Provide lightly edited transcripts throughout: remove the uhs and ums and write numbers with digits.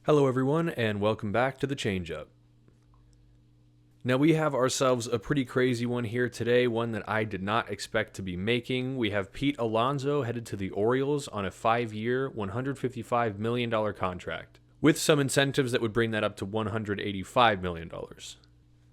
Hello everyone, and welcome back to the Changeup. Now we have ourselves a pretty crazy one here today, one that I did not expect to be making. We have Pete Alonso headed to the Orioles on a 5-year, $155 million contract, with some incentives that would bring that up to $185 million.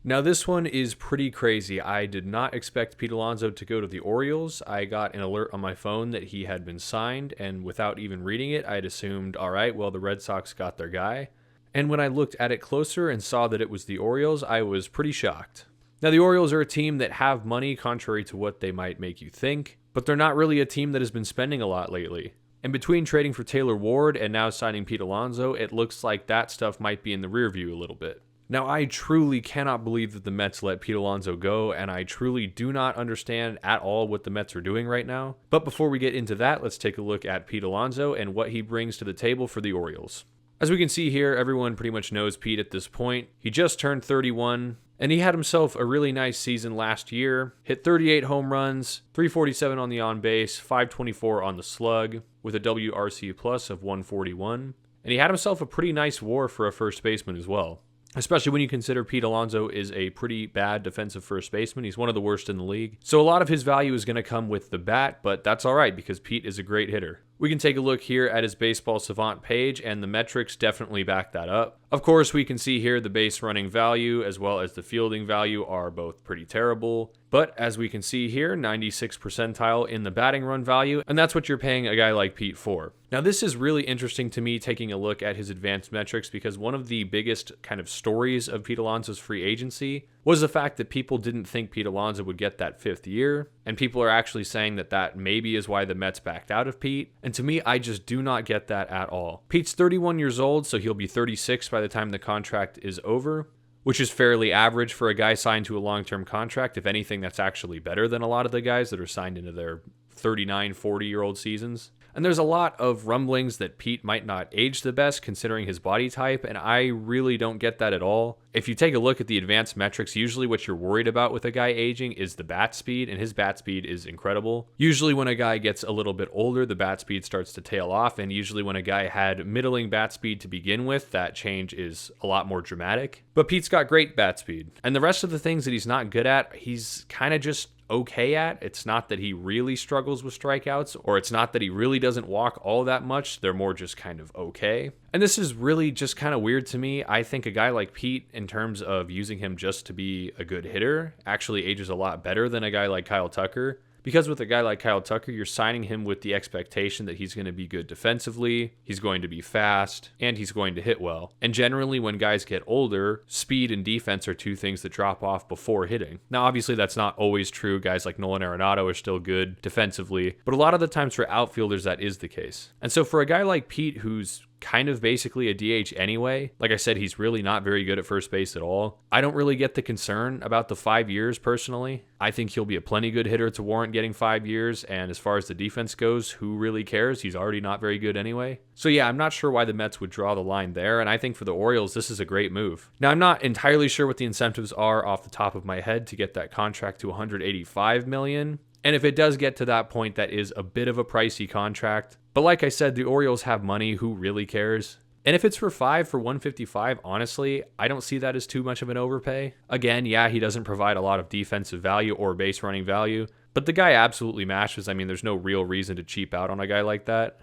Now this one is pretty crazy. I did not expect Pete Alonso to go to the Orioles. I got an alert on my phone that he had been signed, and without even reading it, I'd assumed, all right, well, the Red Sox got their guy. And when I looked at it closer and saw that it was the Orioles, I was pretty shocked. Now the Orioles are a team that have money, contrary to what they might make you think, but they're not really a team that has been spending a lot lately. And between trading for Taylor Ward and now signing Pete Alonso, it looks like that stuff might be in the rear view a little bit. Now, I truly cannot believe that the Mets let Pete Alonso go, and I truly do not understand at all what the Mets are doing right now. But before we get into that, let's take a look at Pete Alonso and what he brings to the table for the Orioles. As we can see here, everyone pretty much knows Pete at this point. He just turned 31, and he had himself a really nice season last year. Hit 38 home runs, 347 on the on-base, 524 on the slug, with a WRC plus of 141. And he had himself a pretty nice WAR for a first baseman as well, especially when you consider Pete Alonso is a pretty bad defensive first baseman. He's one of the worst in the league. So a lot of his value is going to come with the bat, but that's all right because Pete is a great hitter. We can take a look here at his Baseball Savant page, and the metrics definitely back that up. Of course, we can see here the base running value as well as the fielding value are both pretty terrible. But as we can see here, 96th percentile in the batting run value, and that's what you're paying a guy like Pete for. Now, this is really interesting to me taking a look at his advanced metrics because one of the biggest kind of stories of Pete Alonso's free agency was the fact that people didn't think Pete Alonso would get that 5th year, and people are actually saying that that maybe is why the Mets backed out of Pete, and to me, I just do not get that at all. Pete's 31 years old, so he'll be 36 by the time the contract is over, which is fairly average for a guy signed to a long-term contract. If anything, that's actually better than a lot of the guys that are signed into their 39, 40-year-old seasons. And there's a lot of rumblings that Pete might not age the best considering his body type, and I really don't get that at all. If you take a look at the advanced metrics, usually what you're worried about with a guy aging is the bat speed, and his bat speed is incredible. Usually when a guy gets a little bit older, the bat speed starts to tail off, and usually when a guy had middling bat speed to begin with, that change is a lot more dramatic. But Pete's got great bat speed, and the rest of the things that he's not good at, he's kind of just okay at. It's not that he really struggles with strikeouts, or it's not that he really doesn't walk all that much. They're more just kind of okay. And this is really just kind of weird to me. I think a guy like Pete, in terms of using him just to be a good hitter, actually ages a lot better than a guy like Kyle Tucker. Because with a guy like Kyle Tucker, you're signing him with the expectation that he's going to be good defensively, he's going to be fast, and he's going to hit well. And generally, when guys get older, speed and defense are two things that drop off before hitting. Now, obviously, that's not always true. Guys like Nolan Arenado are still good defensively, but a lot of the times for outfielders, that is the case. And so for a guy like Pete, who's kind of basically a DH anyway, like I said, he's really not very good at first base at all. I don't really get the concern about the 5 years personally. I think he'll be a plenty good hitter to warrant getting 5 years, and as far as the defense goes, who really cares? He's already not very good anyway. So yeah, I'm not sure why the Mets would draw the line there, and I think for the Orioles, this is a great move. Now, I'm not entirely sure what the incentives are off the top of my head to get that contract to $185 million. And if it does get to that point, that is a bit of a pricey contract. But like I said, the Orioles have money. Who really cares? And if it's for 155, honestly, I don't see that as too much of an overpay. Again, yeah, he doesn't provide a lot of defensive value or base running value, but the guy absolutely mashes. I mean, there's no real reason to cheap out on a guy like that.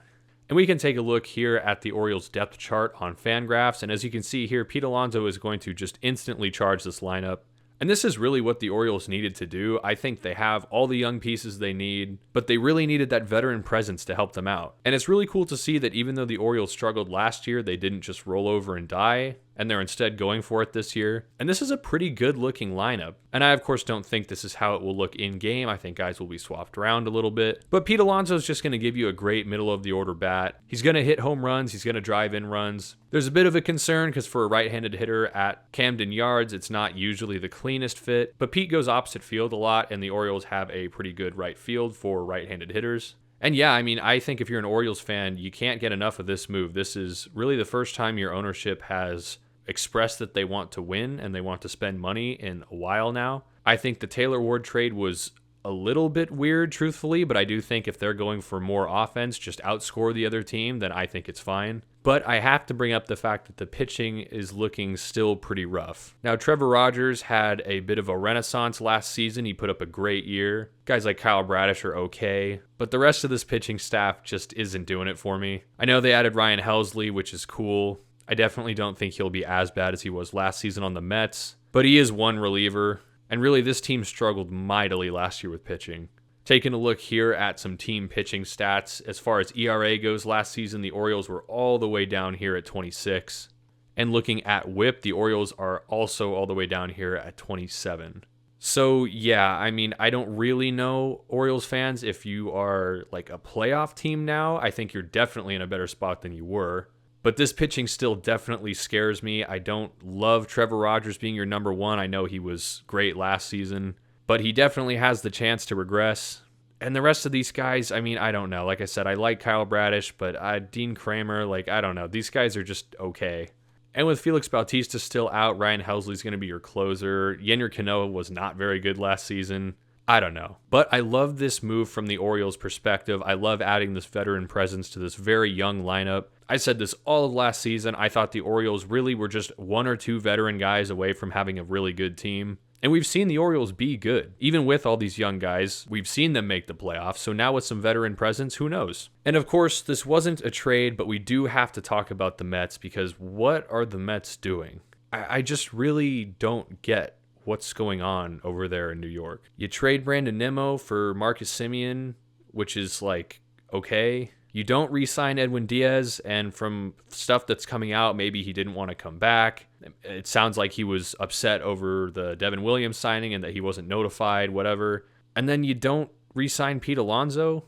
And we can take a look here at the Orioles depth chart on Fangraphs. And as you can see here, Pete Alonso is going to just instantly charge this lineup. And this is really what the Orioles needed to do. I think they have all the young pieces they need, but they really needed that veteran presence to help them out. And it's really cool to see that even though the Orioles struggled last year, they didn't just roll over and die, and they're instead going for it this year. And this is a pretty good looking lineup. And I, of course, don't think this is how it will look in game. I think guys will be swapped around a little bit. But Pete Alonso is just going to give you a great middle of the order bat. He's going to hit home runs. He's going to drive in runs. There's a bit of a concern because for a right-handed hitter at Camden Yards, it's not usually the cleanest fit. But Pete goes opposite field a lot, and the Orioles have a pretty good right field for right-handed hitters. And yeah, I mean, I think if you're an Orioles fan, you can't get enough of this move. This is really the first time your ownership has expressed that they want to win and they want to spend money in a while now. I think the Taylor Ward trade was a little bit weird, truthfully, but I do think if they're going for more offense, just outscore the other team, then I think it's fine. But I have to bring up the fact that the pitching is looking still pretty rough. Now, Trevor Rogers had a bit of a renaissance last season. He put up a great year. Guys like Kyle Bradish are okay, but the rest of this pitching staff just isn't doing it for me. I know they added Ryan Helsley, which is cool. I definitely don't think he'll be as bad as he was last season on the Mets, but he is one reliever, and really this team struggled mightily last year with pitching. Taking a look here at some team pitching stats, as far as ERA goes last season, the Orioles were all the way down here at 26. And looking at WHIP, the Orioles are also all the way down here at 27. So yeah, I mean, I don't really know, Orioles fans, if you are like a playoff team now. I think you're definitely in a better spot than you were. But this pitching still definitely scares me. I don't love Trevor Rogers being your number one. I know he was great last season, but he definitely has the chance to regress. And the rest of these guys, I mean, I don't know. Like I said, I like Kyle Bradish, but Dean Kramer, like, I don't know. These guys are just okay. And with Felix Bautista still out, Ryan Helsley's going to be your closer. Yennier Cano was not very good last season. I don't know. But I love this move from the Orioles' perspective. I love adding this veteran presence to this very young lineup. I said this all of last season. I thought the Orioles really were just one or two veteran guys away from having a really good team. And we've seen the Orioles be good. Even with all these young guys, we've seen them make the playoffs. So now with some veteran presence, who knows? And of course, this wasn't a trade, but we do have to talk about the Mets, because what are the Mets doing? I just really don't get what's going on over there in New York. You trade Brandon Nimmo for Marcus Semien, which is like, okay. You don't re-sign Edwin Diaz, and from stuff that's coming out, maybe he didn't want to come back. It sounds like he was upset over the Devin Williams signing and that he wasn't notified, whatever. And then you don't re-sign Pete Alonso,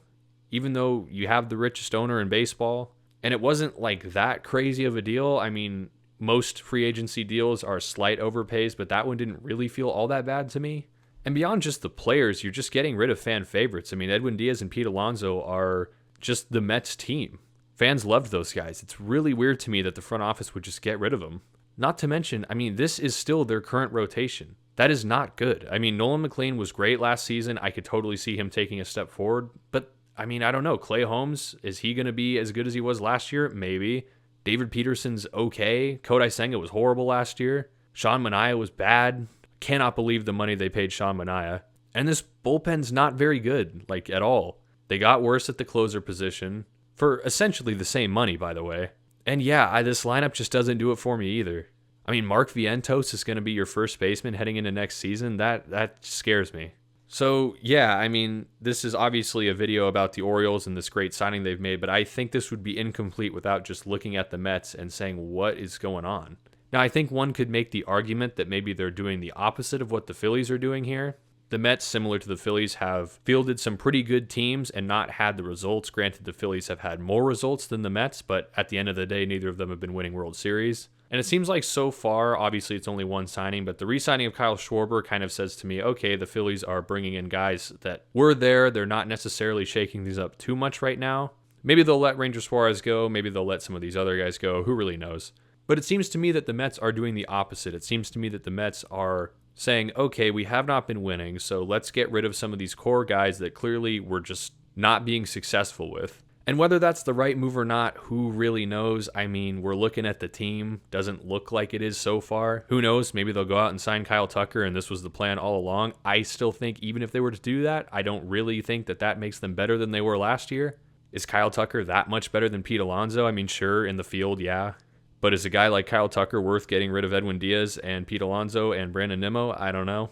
even though you have the richest owner in baseball. And it wasn't like that crazy of a deal. I mean, most free agency deals are slight overpays, but that one didn't really feel all that bad to me. And beyond just the players, you're just getting rid of fan favorites. I mean, Edwin Diaz and Pete Alonso are just the Mets team. Fans loved those guys. It's really weird to me that the front office would just get rid of them. Not to mention, I mean, this is still their current rotation. That is not good. I mean, Nolan McLean was great last season. I could totally see him taking a step forward. But, I mean, I don't know. Clay Holmes, is he going to be as good as he was last year? Maybe. David Peterson's okay. Kodai Senga was horrible last year. Sean Manaea was bad. Cannot believe the money they paid Sean Manaea. And this bullpen's not very good, like, at all. They got worse at the closer position for essentially the same money, by the way. And yeah, this lineup just doesn't do it for me either. I mean, Mark Vientos is going to be your first baseman heading into next season. That scares me. So yeah, I mean, this is obviously a video about the Orioles and this great signing they've made, but I think this would be incomplete without just looking at the Mets and saying what is going on. Now, I think one could make the argument that maybe they're doing the opposite of what the Phillies are doing here. The Mets, similar to the Phillies, have fielded some pretty good teams and not had the results. Granted, the Phillies have had more results than the Mets, but at the end of the day, neither of them have been winning World Series. And it seems like so far, obviously it's only one signing, but the re-signing of Kyle Schwarber kind of says to me, okay, the Phillies are bringing in guys that were there. They're not necessarily shaking these up too much right now. Maybe they'll let Ranger Suarez go. Maybe they'll let some of these other guys go. Who really knows? But it seems to me that the Mets are doing the opposite. It seems to me that the Mets are saying, okay, we have not been winning, so let's get rid of some of these core guys that clearly we're just not being successful with. And whether that's the right move or not, who really knows? I mean, we're looking at the team. Doesn't look like it is so far. Who knows? Maybe they'll go out and sign Kyle Tucker, and this was the plan all along. I still think even if they were to do that, I don't really think that that makes them better than they were last year. Is Kyle Tucker that much better than Pete Alonso? I mean, sure, in the field, yeah. But is a guy like Kyle Tucker worth getting rid of Edwin Diaz and Pete Alonso and Brandon Nimmo? I don't know.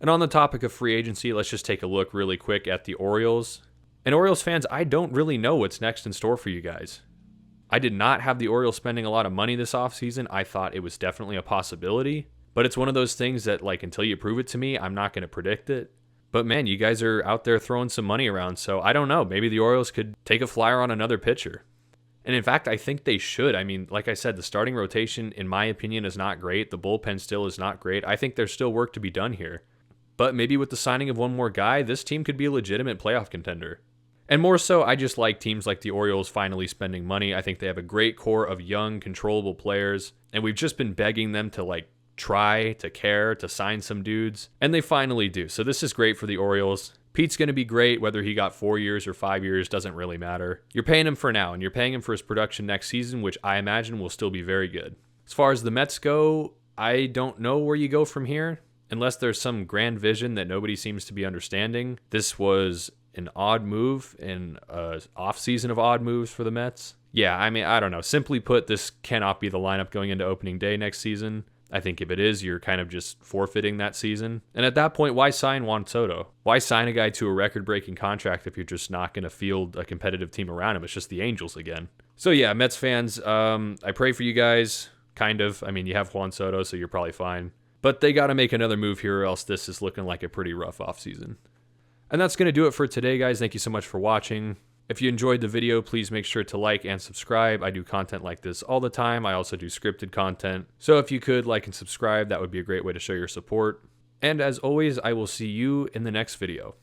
And on the topic of free agency, let's just take a look really quick at the Orioles. And Orioles fans, I don't really know what's next in store for you guys. I did not have the Orioles spending a lot of money this offseason. I thought it was definitely a possibility. But it's one of those things that, like, until you prove it to me, I'm not going to predict it. But man, you guys are out there throwing some money around, so I don't know. Maybe the Orioles could take a flyer on another pitcher. And in fact, I think they should. I mean, like I said, the starting rotation, in my opinion, is not great. The bullpen still is not great. I think there's still work to be done here. But maybe with the signing of one more guy, this team could be a legitimate playoff contender. And more so, I just like teams like the Orioles finally spending money. I think they have a great core of young, controllable players. And we've just been begging them to, try, to care, to sign some dudes. And they finally do. So this is great for the Orioles. Pete's going to be great, whether he got 4 years or 5 years, doesn't really matter. You're paying him for now, and you're paying him for his production next season, which I imagine will still be very good. As far as the Mets go, I don't know where you go from here, unless there's some grand vision that nobody seems to be understanding. This was an odd move in an off-season of odd moves for the Mets. Yeah, I mean, I don't know. Simply put, this cannot be the lineup going into opening day next season. I think if it is, you're kind of just forfeiting that season. And at that point, why sign Juan Soto? Why sign a guy to a record-breaking contract if you're just not going to field a competitive team around him? It's just the Angels again. So yeah, Mets fans, I pray for you guys, kind of. I mean, you have Juan Soto, so you're probably fine. But they got to make another move here or else this is looking like a pretty rough offseason. And that's going to do it for today, guys. Thank you so much for watching. If you enjoyed the video, please make sure to like and subscribe. I do content like this all the time. I also do scripted content. So if you could like and subscribe, that would be a great way to show your support. And as always, I will see you in the next video.